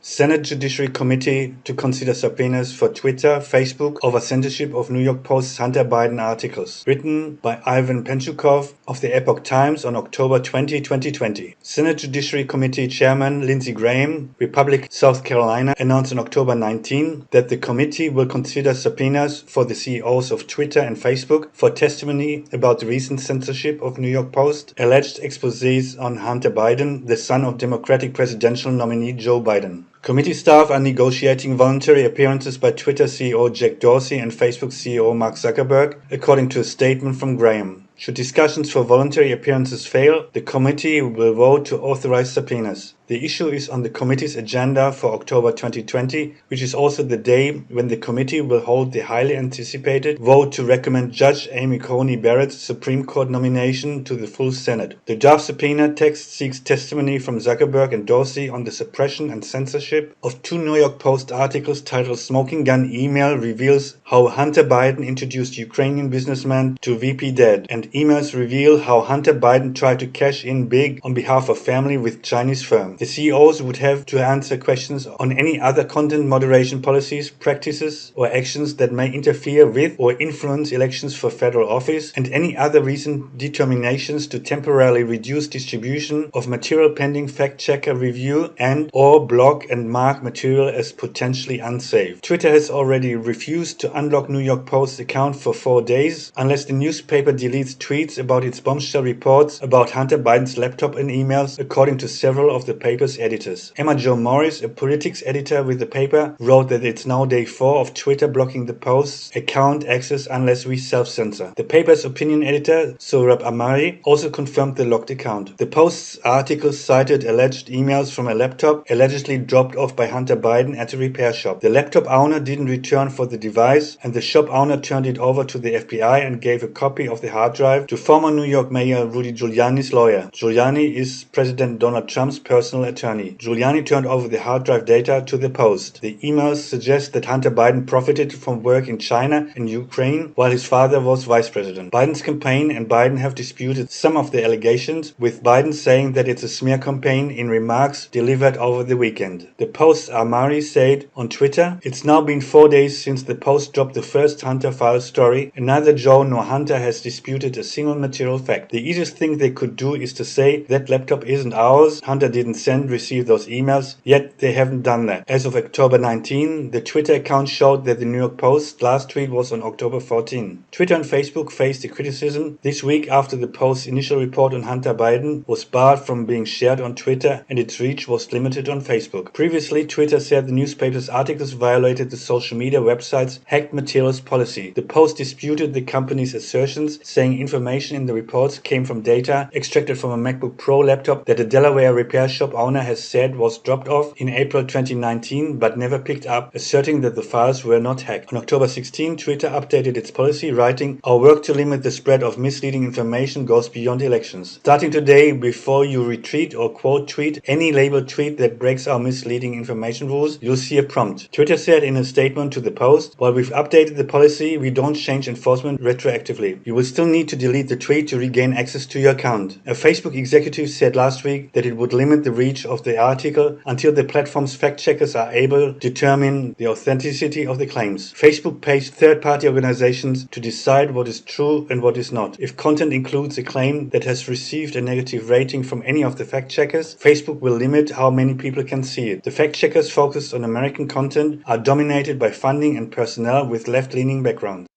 Senate Judiciary Committee to consider subpoenas for Twitter, Facebook over censorship of New York Post's Hunter Biden articles. Written by Ivan Penchukov of the Epoch Times on October 20, 2020. Senate Judiciary Committee Chairman Lindsey Graham, Republican South Carolina, announced on October 19 that the committee will consider subpoenas for the CEOs of Twitter and Facebook for testimony about the recent censorship of New York Post, alleged exposés on Hunter Biden, the son of Democratic presidential nominee Joe Biden. Committee staff are negotiating voluntary appearances by Twitter CEO Jack Dorsey and Facebook CEO Mark Zuckerberg, according to a statement from Graham. Should discussions for voluntary appearances fail, the committee will vote to authorize subpoenas. The issue is on the committee's agenda for October 2020, which is also the day when the committee will hold the highly anticipated vote to recommend Judge Amy Coney Barrett's Supreme Court nomination to the full Senate. The draft subpoena text seeks testimony from Zuckerberg and Dorsey on the suppression and censorship of two New York Post articles titled "Smoking Gun Email Reveals How Hunter Biden Introduced Ukrainian Businessman to VP Dead" and "Emails Reveal How Hunter Biden Tried to Cash in Big on Behalf of Family with Chinese Firm." The CEOs would have to answer questions on any other content moderation policies, practices, or actions that may interfere with or influence elections for federal office, and any other recent determinations to temporarily reduce distribution of material pending fact-checker review and/or block and mark material as potentially unsafe. Twitter has already refused to unlock New York Post's account for 4 days unless the newspaper deletes tweets about its bombshell reports about Hunter Biden's laptop and emails, according to several of the paper's editors. Emma Jo Morris, a politics editor with the paper, wrote that it's now day 4 of Twitter blocking the Post's account access unless we self-censor. The paper's opinion editor, Sohrab Ahmari, also confirmed the locked account. The Post's articles cited alleged emails from a laptop allegedly dropped off by Hunter Biden at a repair shop. The laptop owner didn't return for the device, and the shop owner turned it over to the FBI and gave a copy of the hard drive to former New York Mayor Rudy Giuliani's lawyer. Giuliani is President Donald Trump's personal attorney. Giuliani turned over the hard drive data to the Post. The emails suggest that Hunter Biden profited from work in China and Ukraine while his father was vice president. Biden's campaign and Biden have disputed some of the allegations, with Biden saying that it's a smear campaign in remarks delivered over the weekend. The Post's Ahmari said on Twitter, "It's now been 4 days since the Post dropped the first Hunter file story, and neither Joe nor Hunter has disputed a single material fact. The easiest thing they could do is to say that laptop isn't ours, Hunter didn't receive those emails, yet they haven't done that." As of October 19, the Twitter account showed that the New York Post's last tweet was on October 14. Twitter and Facebook faced the criticism this week after the Post's initial report on Hunter Biden was barred from being shared on Twitter and its reach was limited on Facebook. Previously, Twitter said the newspaper's articles violated the social media website's hacked materials policy. The Post disputed the company's assertions, saying information in the reports came from data extracted from a MacBook Pro laptop that a Delaware repair shop owner has said was dropped off in April 2019 but never picked up, asserting that the files were not hacked. On October 16, Twitter updated its policy, writing, "Our work to limit the spread of misleading information goes beyond elections. Starting today, before you retweet or quote tweet any labeled tweet that breaks our misleading information rules, you'll see a prompt." Twitter said in a statement to the Post, "While we've updated the policy, we don't change enforcement retroactively. You will still need to delete the tweet to regain access to your account." A Facebook executive said last week that it would limit the reach of the article until the platform's fact-checkers are able to determine the authenticity of the claims. Facebook pays third-party organizations to decide what is true and what is not. If content includes a claim that has received a negative rating from any of the fact-checkers, Facebook will limit how many people can see it. The fact-checkers focused on American content are dominated by funding and personnel with left-leaning backgrounds.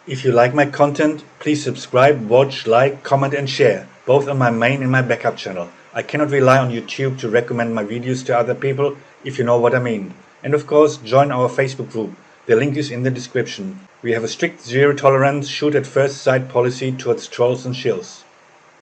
If you like my content, please subscribe, watch, like, comment and share, both on my main and my backup channel. I cannot rely on YouTube to recommend my videos to other people, if you know what I mean. And of course, join our Facebook group. The link is in the description. We have a strict zero-tolerance, shoot-at-first-sight policy towards trolls and shills.